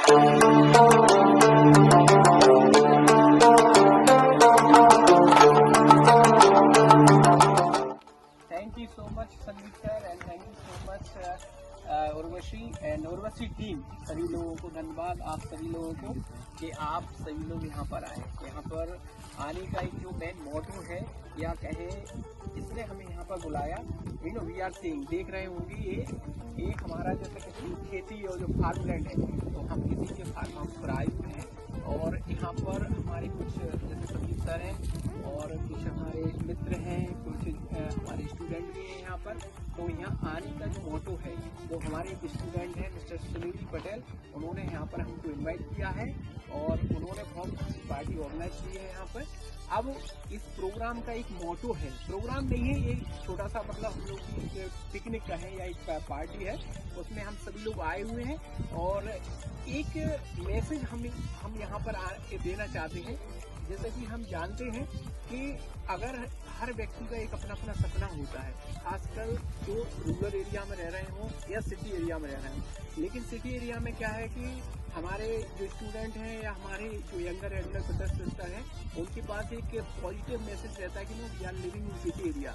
Thank you so much Sandeep sir and thank you so much Urvashi and Urvashi team. सभी लोगों को धन्यवाद, आप सभी लोगों को कि आप सभी लोग यहाँ पर आए। यहाँ पर आने का एक जो मेन मोटो है या कहें इसने हमें यहाँ पर बुलाया, वी आर सीइंग, देख रहे होंगे ये एक हमारा जैसे कि खेती और जो फार्मलैंड है, तो हम किसी के फार्म हाउस पर आए हुए हैं और यहाँ पर हमारे कुछ जैसे संदीप सर हैं और कुछ हमारे मित्र हैं, कुछ हमारे स्टूडेंट भी हैं यहाँ पर। तो यहाँ आने का जो मोटो है वो हमारे एक स्टूडेंट हैं मिस्टर सुनील पटेल, उन्होंने यहाँ पर हमको इनवाइट किया है और उन्होंने बहुत अच्छी पार्टी ऑर्गेनाइज की है यहाँ पर। अब इस प्रोग्राम का एक मोटो है, प्रोग्राम नहीं है, ये छोटा सा मतलब हम लोग की पिकनिक का है या एक पार्टी है, उसमें हम सभी लोग आए हुए हैं और एक मैसेज हम यहाँ पर देना चाहते हैं। जैसे कि हम जानते हैं कि अगर हर व्यक्ति का एक अपना अपना सपना होता है, खासकर जो रूरल एरिया में रह रहे हों या सिटी एरिया में रह रहे हों। लेकिन सिटी एरिया में क्या है कि हमारे जो स्टूडेंट हैं या हमारे जो यंगर एल्डर ब्रदर सिस्टर हैं, उनके पास एक पॉजिटिव मैसेज रहता है कि we are living in city area,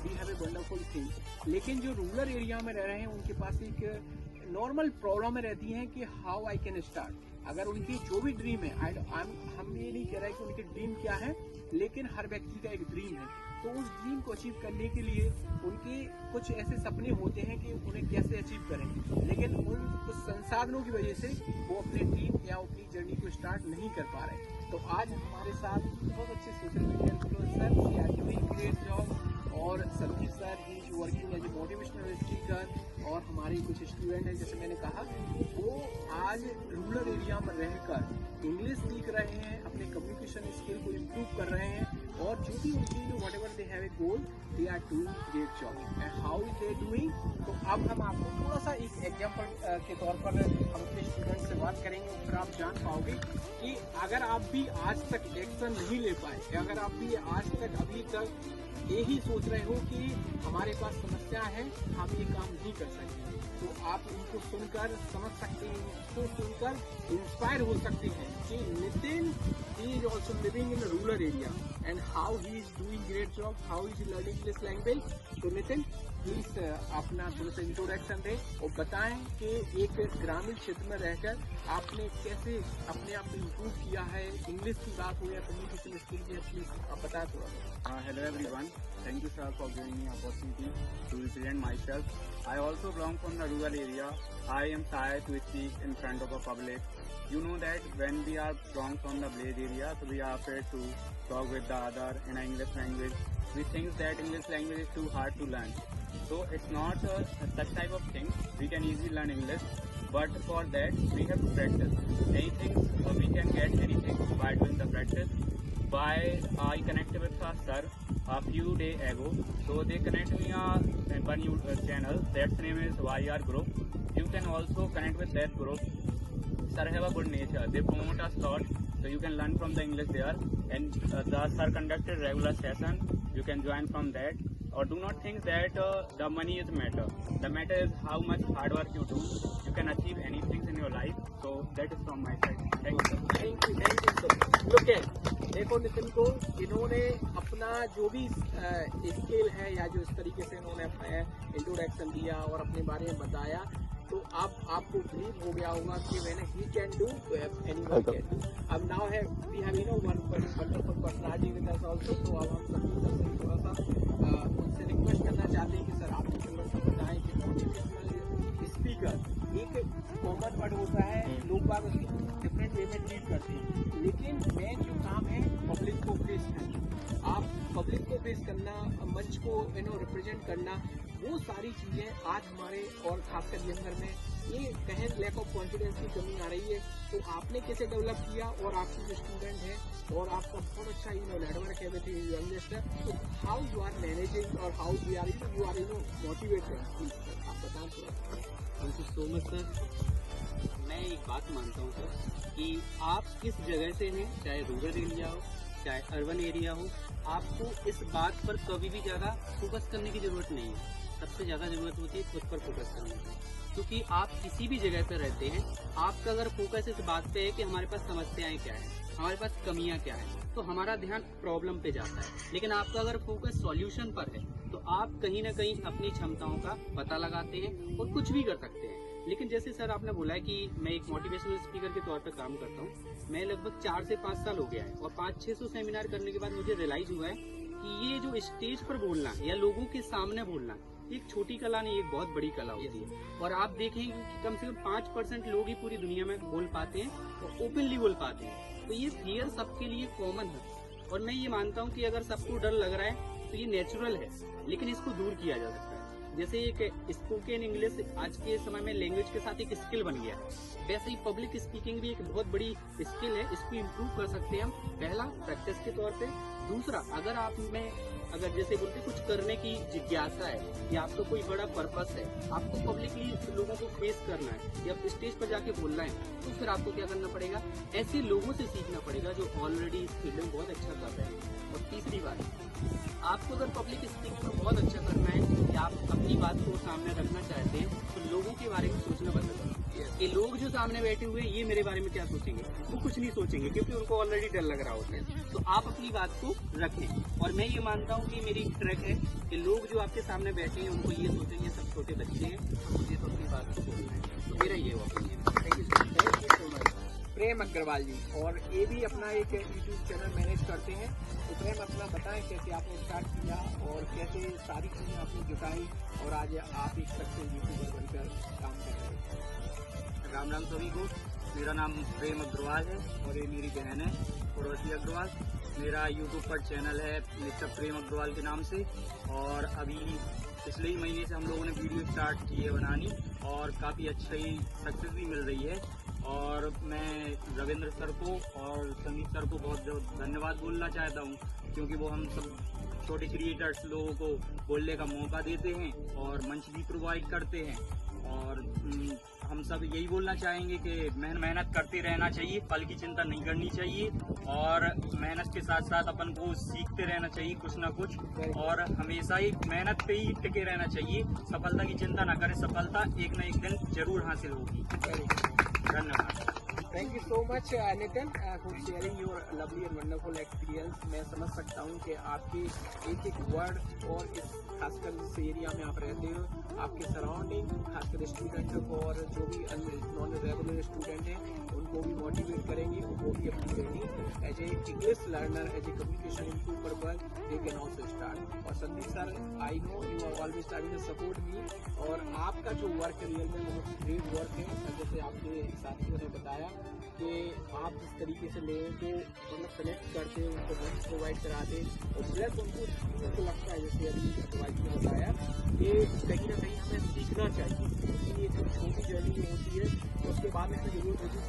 we have a wonderful thing. लेकिन जो रूरल एरिया में रह रहे हैं उनके पास एक नॉर्मल प्रॉब्लम रहती है कि हाउ आई कैन स्टार्ट। अगर उनकी जो भी ड्रीम है, हम ये नहीं कह रहे कि उनकी ड्रीम क्या है, लेकिन हर व्यक्ति का एक ड्रीम है, तो उस ड्रीम को अचीव करने के लिए उनके कुछ ऐसे सपने होते हैं कि उन्हें कैसे अचीव करें, लेकिन उन कुछ संसाधनों की वजह से वो अपने ड्रीम या अपनी जर्नी को स्टार्ट नहीं कर पा रहे। तो आज हमारे साथ बहुत अच्छे सोशल मीडिया इन्फ्लुएंसर जॉब और संदीप सर ही working as a motivational speaker और हमारे कुछ स्टूडेंट हैं, जैसे मैंने कहा, वो आज रूरल एरिया में रहकर इंग्लिश सीख रहे हैं, अपने कम्युनिकेशन स्किल को इम्प्रूव कर रहे हैं और जो भी उनकी whatever they have a goal, they are doing great job. And how is they doing, तो अब हम आपको थोड़ा सा एक एग्जाम्पल के तौर पर हम अपने स्टूडेंट से बात करेंगे, फिर आप जान पाओगे कि अगर आप भी आज तक एक्शन नहीं ले पाए, अगर आप भी आज तक अभी तक यही सोच रहे हो कि हमारे पास समस्या है, हम ये काम नहीं कर सकते, तो आप उनको सुनकर समझ सकते हैं, उनको सुनकर इंस्पायर हो सकते हैं कि Nitin he is also living in rural area and how he is doing great job, how is learning English language. तो नितिन प्लीज अपना थोड़ा सा इंट्रोडक्शन दें और बताएं कि एक ग्रामीण क्षेत्र में रहकर आपने कैसे अपने आप को इम्प्रूव किया है, इंग्लिश की बात हो या कम्युनिकेशन स्किल की, प्लीज आप बताएं थोड़ा। Hello everyone, thank you sir for giving me opportunity to represent myself. I also belong from the rural area. I am shy to speak in front of a public. You know that when we are belong from the village area, so we are afraid to talk with the other in English language. We think that English language is too hard to learn. So it's not such type of thing. We can easily learn English, but for that we have to practice. Anything, so we can get anything by doing the practice. I connected with a sir a few days ago. So they connect me a one YouTube channel. That's name is YR Group. You can also connect with that group. Sir have a good nature. They promote us lot, so you can learn from the English there. And the sir conducted regular session. You can join from that. Or do not think that the money is matter. The matter is how much hard work you do. You can achieve anything in your life. So that is from my side. Thank you. Thank you sir. लोग देखो नितिन को, इन्होंने अपना जो भी skill है या जो इस तरीके से इन्होंने अपना इंट्रोडक्शन दिया और अपने बारे में बताया, तो अब आपको बिलीव हो गया होगा कि मैंने he can do anyone can do. अब नाउ है we have one wonderful personality with us also. तो अब हम सभी से थोड़ा सा उनसे रिक्वेस्ट करना चाहते हैं कि सर आप थोड़ा सा बताएं कि मोटिवेशनल स्पीकर एक कॉमन वर्ड होता है, लोग बाग उसकी डिफरेंट वे में ट्रीट करते हैं, लेकिन मेन जो काम है पब्लिक को फेस करना, आप पब्लिक को फेस करना, मंच को रिप्रेजेंट करना, वो सारी चीज़ें आज हमारे और खासकर यंगर में ये कहें लैक ऑफ कॉन्फिडेंस की कमी आ रही है। तो आपने कैसे डेवलप किया और आपके जो स्टूडेंट हैं और आपका बहुत अच्छा नेटवर्क है विद यंगस्टर, तो हाउ यू आर मैनेजिंग और how you are motivated, please sir आप बताएं थोड़ा। Thank you so much sir. मैं एक बात मानता हूँ सर कि आप किस जगह से हैं, चाहे रूरल एरिया हो चाहे अर्बन एरिया हो, आपको इस बात पर कभी भी ज़्यादा फोकस करने की ज़रूरत नहीं है। सबसे ज़्यादा ज़रूरत होती है खुद पर फोकस करने की, क्योंकि आप किसी भी जगह पर रहते हैं, आपका अगर फोकस इस बात पे है कि हमारे पास समस्याएं क्या है, हमारे पास कमियां क्या है, तो हमारा ध्यान प्रॉब्लम पे जाता है। लेकिन आपका अगर फोकस सॉल्यूशन पर है तो आप कहीं ना कहीं अपनी क्षमताओं का पता लगाते हैं और कुछ भी कर सकते हैं। लेकिन जैसे सर आपने बोला है कि मैं एक मोटिवेशनल स्पीकर के तौर पर काम करता हूँ, मैं लगभग 4 से 5 साल हो गया है और 500-600 सेमिनार करने के बाद मुझे रियलाइज हुआ है कि ये जो स्टेज पर बोलना या लोगों के सामने बोलना एक छोटी कला नहीं, एक बहुत बड़ी कला होती है। और आप देखेंगे कि कम से कम 5% लोग ही पूरी दुनिया में बोल पाते हैं और ओपनली बोल पाते हैं। तो ये फियर सबके लिए कॉमन है और मैं ये मानता हूँ कि अगर सबको डर लग रहा है तो ये नेचुरल है, लेकिन इसको दूर किया जा सकता है। जैसे एक स्पोकन इंग्लिश आज के समय में लैंग्वेज के साथ एक स्किल बन गया है, वैसे ही पब्लिक स्पीकिंग भी एक बहुत बड़ी स्किल है। इसको इम्प्रूव कर सकते हैं हम, पहला प्रैक्टिस के तौर पे। दूसरा, अगर आप में अगर जैसे बोलते कुछ करने की जिज्ञासा है या आपको कोई बड़ा पर्पस है, आपको पब्लिकली लोगों को फेस करना है या स्टेज पर जाके बोलना है, तो फिर आपको क्या करना पड़ेगा, ऐसे लोगों से सीखना पड़ेगा जो ऑलरेडी इस फील्ड में बहुत अच्छा कर रहे हैं। और तीसरी बात, आपको अगर पब्लिक स्पीकिंग में बहुत अच्छा करना है या आप अपनी बात को सामने रखना चाहते हैं तो लोगों के बारे में सोचना बंद करो कि लोग जो सामने बैठे हुए हैं ये मेरे बारे में क्या सोचेंगे। वो कुछ नहीं सोचेंगे क्योंकि उनको ऑलरेडी डर लग रहा होता है। तो आप अपनी बात को रखें। और मैं ये मानता हूँ कि मेरी ट्रैक है कि लोग जो आपके सामने बैठे हैं उनको ये सोचेंगे सब छोटे बच्चे हैं, तो मुझे तो अपनी बात को बोलना है। तो मेरा ये ओपिनियन है। थैंक यू सो मच प्रेम अग्रवाल जी। और ये भी अपना एक यूट्यूब चैनल मैनेज करते हैं। तो प्रेम, अपना बताएं कैसे आपने स्टार्ट किया और कैसे सारी चीज़ें आपने जुटाई और आज आप एक सक्सेस यूट्यूबर बनकर काम कर रहे हैं। राम राम सभी को। मेरा नाम प्रेम अग्रवाल है और ये मेरी बहन है उर्वशी अग्रवाल। मेरा यूट्यूब पर चैनल है मिस्टर प्रेम अग्रवाल के नाम से और अभी पिछले ही महीने से हम लोगों ने वीडियो स्टार्ट की है बनानी और काफ़ी अच्छी सक्सेस भी मिल रही है। और मैं रविंद्र सर को और संदीप सर को बहुत बहुत धन्यवाद बोलना चाहता हूँ, क्योंकि वो हम सब छोटे क्रिएटर्स लोगों को बोलने का मौका देते हैं और मंच भी प्रोवाइड करते हैं। और हम सब यही बोलना चाहेंगे कि मेहनत करते रहना चाहिए, फल की चिंता नहीं करनी चाहिए और मेहनत के साथ साथ अपन को सीखते रहना चाहिए कुछ ना कुछ, और हमेशा ही मेहनत पे ही टिके रहना चाहिए। सफलता की चिंता ना करें, सफलता एक न एक दिन जरूर हासिल होगी। धन्यवाद। Thank you so much Nitin for sharing your lovely and wonderful experience. मैं समझ सकता हूँ कि आपके एक एक वर्ड और इस खासकर जिस एरिया में आप रहते हो, आपके सराउंडिंग, खासकर स्टूडेंटों को और जो भी नॉन रेगुलर स्टूडेंट हैं उनको भी मोटिवेट करेंगे। उनको भी अपनी journey as a English learner, as a communication improver पर दे कैन ऑल्सो स्टार्ट। और Sandeep sir, I know you are always trying to support me, और आपका जो वर्क रियल में बहुत ग्रेट वर्क है। जैसे आपके साथियों ने बताया कि आप जिस तरीके से लोगों को मतलब कनेक्ट करते, उनको मंच प्रोवाइड कराते और प्लस उनको लगता है, जैसे अभी अग्रवाल ने बताया कि कहीं ना कहीं हमें सीखना चाहिए। क्योंकि ये जो छोटी जर्नी होती है उसके बाद हमें जरूरत होती है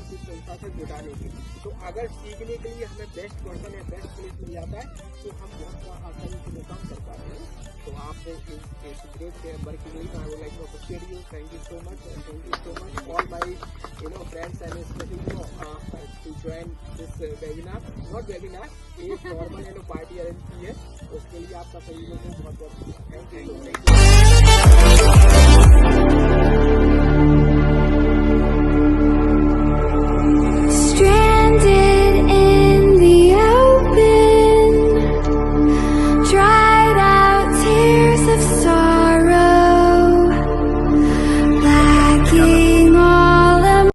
कुछ संस्था से जुटाने की। तो अगर सीखने के लिए हमें बेस्ट पर्सन या बेस्ट प्लेस मिल जाता है तो हम बहुत आसानी से वो काम कर पाते हैं। तो आप इस great working league, I would like to appreciate you. Thank you so much, thank you so much all my friends and especially to join this webinar, not webinar, एक नॉर्मल पार्टी अरेंज की है, उसके लिए आपका सभी लोगों को बहुत बहुत थैंक यू।